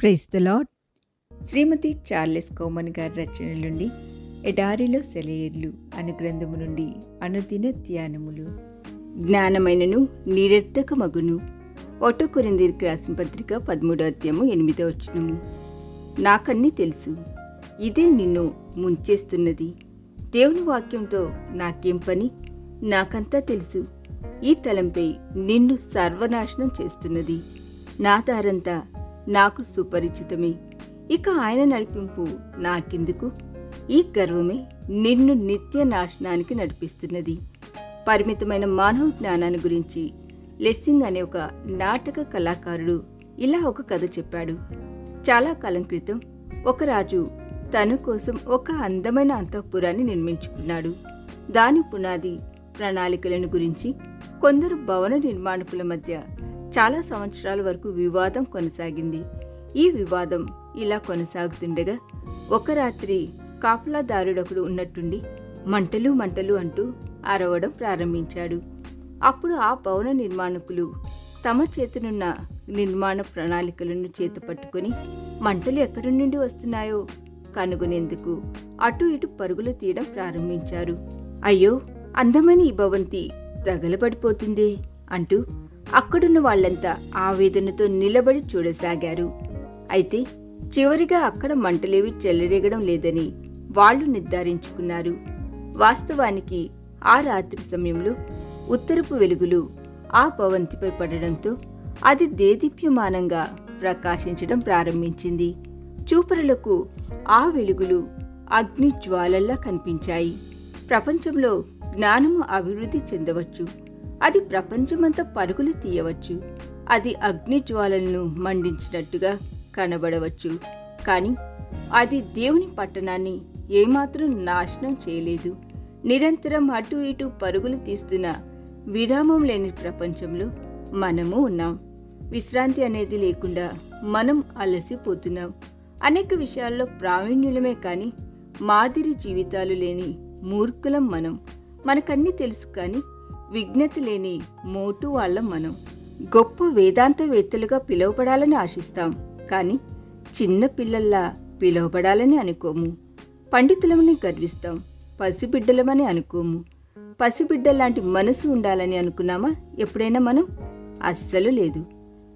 Praise the Lord. Shrimati Charles Cowman గారి రచనల నుండి ఎడారిలో సెలయేర్లు అను గ్రంథము నుండి అనుదిన ధ్యానములు. జ్ఞానమైనను నిరర్థకమగును. 1 కొరింథీయులకు రాసిన పత్రిక 13వ అధ్యాయము 8వ వచనము. నాకన్నీ తెలుసు, ఇదే నిన్ను ముంచేస్తున్నది. దేవుని వాక్యంతో నాకేం పని? నాకంతా తెలుసు. ఈ తలంపై నిన్ను సర్వనాశనం చేస్తున్నది. నా దారంతా నాకు సుపరిచితమే. ఇక ఆయన నడిపింపు నాకెందుకు? ఈ గర్వమే నిన్ను నిత్య నాశనానికి నడిపిస్తున్నది. పరిమితమైన మానవ జ్ఞానాన్ని గురించి లెస్సింగ్ అనే ఒక నాటక కళాకారుడు ఇలా ఒక కథ చెప్పాడు. చాలా కాలం క్రితం ఒక రాజు తన కోసం ఒక అందమైన అంతఃపురాన్ని నిర్మించుకున్నాడు. దాని పునాది ప్రణాళికలను గురించి కొందరు భవన నిర్మాణకుల మధ్య చాలా సంవత్సరాల వరకు వివాదం కొనసాగింది. ఈ వివాదం ఇలా కొనసాగుతుండగా ఒక రాత్రి కాపలాదారుడొకడు ఉన్నట్టుండి మంటలు మంటలు అంటూ అరవడం ప్రారంభించాడు. అప్పుడు ఆ భవన నిర్మాణకులు తమ చేతనున్న నిర్మాణ ప్రణాళికలను చేతపట్టుకుని మంటలు ఎక్కడి నుండి వస్తున్నాయో కనుగొనేందుకు అటు ఇటు పరుగులు తీయడం ప్రారంభించారు. అయ్యో, అందమైన ఈ భవంతి తగలబడిపోతుందే అంటూ అక్కడున్న వాళ్లంతా ఆవేదనతో నిలబడి చూడసాగారు. అయితే చివరిగా అక్కడ మంటలేవి చెలరేగడం లేదని వాళ్లు నిర్ధారించుకున్నారు. వాస్తవానికి ఆ రాత్రి సమయంలో ఉత్తరపు వెలుగులు ఆ భవంతిపై పడడంతో అది దేదీప్యమానంగా ప్రకాశించడం ప్రారంభించింది. చూపరులకు ఆ వెలుగులు అగ్ని జ్వాలల్లా కనిపించాయి. ప్రపంచంలో జ్ఞానము అభివృద్ధి చెందవచ్చు. అది ప్రపంచమంతా పరుగులు తీయవచ్చు. అది అగ్ని జ్వాలలను మండించినట్టుగా కనబడవచ్చు. కానీ అది దేవుని పట్టణాన్ని ఏమాత్రం నాశనం చేయలేదు. నిరంతరం అటు ఇటు పరుగులు తీస్తున్న విరామం లేని ప్రపంచంలో మనము ఉన్నాం. విశ్రాంతి అనేది లేకుండా మనం అలసిపోతున్నాం. అనేక విషయాల్లో ప్రావీణ్యులమే కానీ మాదిరి జీవితాలు లేని మూర్ఖులం మనం. మనకన్నీ తెలుసు కానీ విజ్ఞత లేని మోటు వాళ్ళం మనం. గొప్ప వేదాంతవేత్తలుగా పిలువబడాలని ఆశిస్తాం, కానీ చిన్న పిల్లల్లా పిలువబడాలని అనుకోము. పండితులమని గర్విస్తాం, పసిబిడ్డలమని అనుకోము. పసిబిడ్డలాంటి మనసు ఉండాలని అనుకున్నామా ఎప్పుడైనా మనం? అస్సలు లేదు.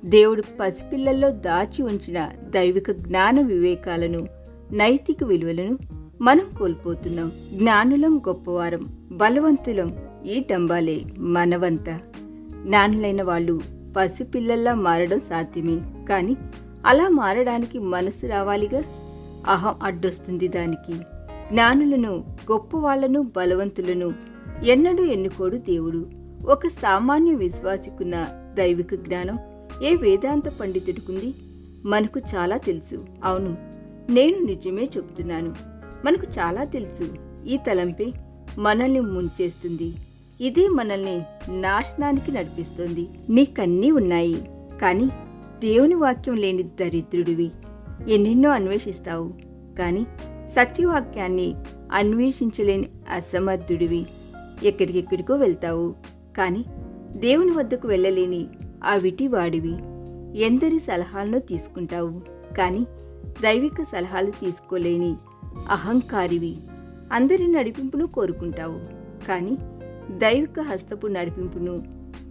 దేవుడు పసిపిల్లల్లో దాచి ఉంచిన దైవిక జ్ఞాన వివేకాలను, నైతిక విలువలను మనం కోల్పోతున్నాం. జ్ఞానులం గొప్పవారం, బలవంతులం ఈ డంబాలే మనవంతా. జ్ఞానులైన వాళ్ళు పసిపిల్లల్లా మారడం సాధ్యమే, కానీ అలా మారడానికి మనసు రావాలిగా. అహం అడ్డొస్తుంది దానికి. జ్ఞానులను, గొప్పవాళ్లను, బలవంతులను ఎన్నడూ ఎన్నుకోడు దేవుడు. ఒక సామాన్య విశ్వాసికున్న దైవిక జ్ఞానం ఏ వేదాంత పండితుడికుంది? మనకు చాలా తెలుసు. అవును, నేను నిజమే చెప్తున్నాను. మనకు చాలా తెలుసు. ఈ తలంపే మనల్ని ముంచేస్తుంది. ఇదే మనల్ని నాశనానికి నడిపిస్తుంది. నీకన్నీ ఉన్నాయి, కానీ దేవుని వాక్యం లేని దరిద్రుడివి. ఎన్నెన్నో అన్వేషిస్తావు, కానీ సత్యవాక్యాన్ని అన్వేషించలేని అసమర్థుడివి. ఎక్కడికెక్కడికో వెళ్తావు, కానీ దేవుని వద్దకు వెళ్ళలేని అవిటివాడివి. ఎందరి సలహాలను తీసుకుంటావు, కానీ దైవిక సలహాలు తీసుకోలేని అహంకారివి. అందరి నడిపింపును కోరుకుంటావు, కానీ దైవిక హస్తపు నడిపింపును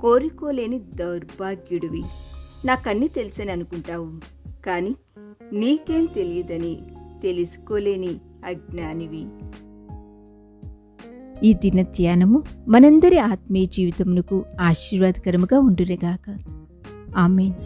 కోరుకోలేని దౌర్భాగ్యుడివి. నాకన్నీ తెలుసని అనుకుంటావు, కానీ నీకేం తెలియదని తెలుసుకోలేని అజ్ఞానివి. ఈ దిన ధ్యానము మనందరి ఆత్మీయ జీవితమునకు ఆశీర్వాదకరముగా ఉండునుగాక. ఆమేన్.